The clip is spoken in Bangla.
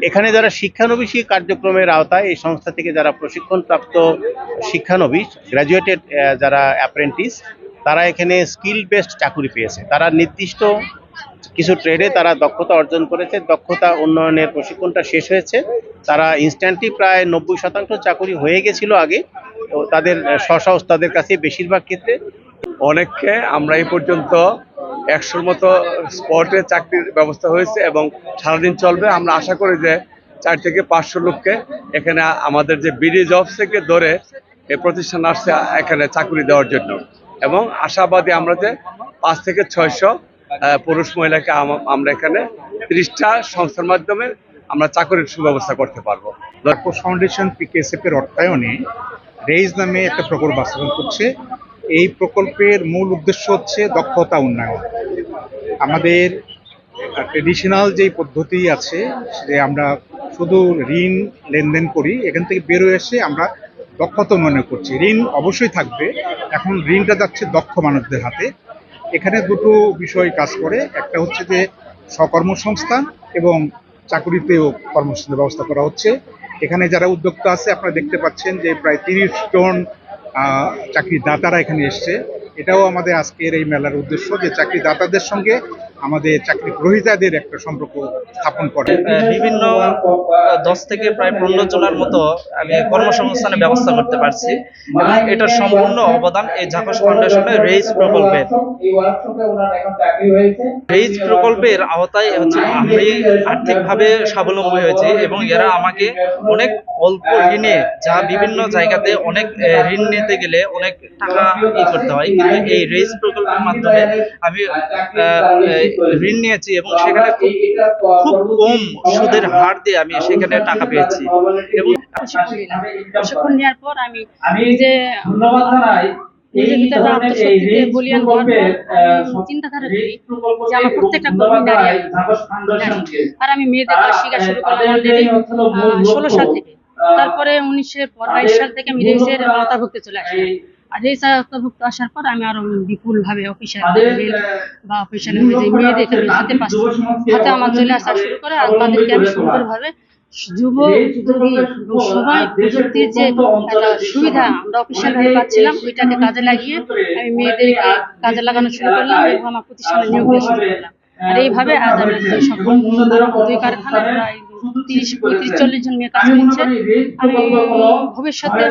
এখানে যারা শিক্ষানবিশী কার্যক্রমের আওতায় এই সংস্থা থেকে যারা প্রশিক্ষণপ্রাপ্ত শিক্ষানবিশ গ্র্যাজুয়েটেড যারা অ্যাপ্রেন্টিস, তারা এখানে স্কিল বেসড চাকুরি পেয়েছে। তারা নির্দিষ্ট কিছু ট্রেডে তারা দক্ষতা অর্জন করেছে। দক্ষতা উন্নয়নের প্রশিক্ষণটা শেষ হয়েছে। তারা ইনস্ট্যান্টলি প্রায় 90% চাকুরি হয়ে গেছিল আগে। তো তাদের স্ব উস্তাদের কাছে বেশিরভাগ ক্ষেত্রে অনেককে আমরা এই পর্যন্ত 100-র মতো স্পটে চাকরির ব্যবস্থা হয়েছে এবং সারাদিন চলবে। আমরা আশা করি যে 4 থেকে 500 লোককে এখানে আমাদের যে বিডি জবস থেকে ধরে এই প্রতিষ্ঠান আসছে এখানে চাকরি দেওয়ার জন্য, এবং আশাবাদী আমরা যে 5 থেকে 600 পুরুষ মহিলাকে আমরা এখানে 30টা সংস্থার মাধ্যমে আমরা চাকরির সুব্যবস্থা করতে পারবো। ফাউন্ডেশন পিকেএসএফ এর অর্থায়নে রেইজ নামে একটা প্রকল্প বাস্তবায়ন করছে। এই প্রকল্পের মূল উদ্দেশ্য হচ্ছে দক্ষতা উন্নয়ন। আমাদের ট্রেডিশনাল যেই পদ্ধতি আছে যে আমরা শুধু ঋণ লেনদেন করি, এখান থেকে বেরোয় এসে আমরা দক্ষতা উন্নয়ন করছি। ঋণ অবশ্যই থাকবে, এখন ঋণটা যাচ্ছে দক্ষ মানুষদের হাতে। এখানে দুটো বিষয় কাজ করে, একটা হচ্ছে যে স্বকর্মসংস্থান এবং চাকুরিতেও কর্মসংস্থানের ব্যবস্থা করা হচ্ছে। এখানে যারা উদ্যোক্তা আছে আপনারা দেখতে পাচ্ছেন যে প্রায় 30 জন চাকরিদাতারা এখানে এসছে। এটাও আমাদের আজকের এই মেলার উদ্দেশ্য, যে চাকরিদাতাদের সঙ্গে আমাদের চাকরি গ্রহীতাদের একটা সম্পর্ক স্থাপন করে। বিভিন্ন 10 থেকে প্রায় 15 জনের মতো আমি কর্মসংস্থানের ব্যবস্থা করতে পারছি, এবং এটার সম্পূর্ণ অবদান এই ঝাকস ফাউন্ডেশনের রেইজ প্রকল্পের। রেইজ প্রকল্পের আওতায় হচ্ছে আমি আর্থিকভাবে স্বাবলম্বী হয়েছি, এবং এরা আমাকে অনেক অল্প ঋণে, যা বিভিন্ন জায়গাতে অনেক ঋণ নিতে গেলে অনেক টাকা করতে হয়, কিন্তু এই রেইজ প্রকল্পের মাধ্যমে আমি ঋণ নিয়েছি এবং সেখানে খুব কম সুদের হার দিয়ে আমি সেখানে টাকা পেয়েছি। এবং প্রশিক্ষণ নেওয়ার পর আমি নিজের ভিতরে আত্মশক্তিতে বলিয়ান হওয়ার পর চিন্তাধারা করি যে আমার প্রত্যেকটা কর্মী নারী, আর আমি মেয়েদের কাজ শেখা শুরু করলাম অলরেডি 16 সাল থেকে। তারপরে 1922 সাল থেকে আমি রেইজের আওতাভুক্তে চলে আসি। আর রেইজ আওতাভুক্ত আসার পর আমি আরো বিপুল ভাবে অফিসিয়াল বা অফিসিয়াল যে মেয়েদের হাতে হাতে আমার চলে আসা শুরু করে, আর তাদেরকে আমি সুন্দরভাবে যুব উদ্যোগী সবাই প্রযুক্তির যে একটা সুবিধা আমরা অফিসিয়াল ভাবে পাচ্ছিলাম, ওইটাকে কাজে লাগিয়ে আমি মেয়েদেরকে কাজে লাগানো শুরু করলাম এবং আমার প্রতিষ্ঠানে নিয়োগ দেওয়া শুরু করলাম। আর এইভাবে আজ আমি সফল। 2 কারখানা প্রায় 30, 35, 40 জন মেয়ে কাজ করছে। আমি ভবিষ্যতে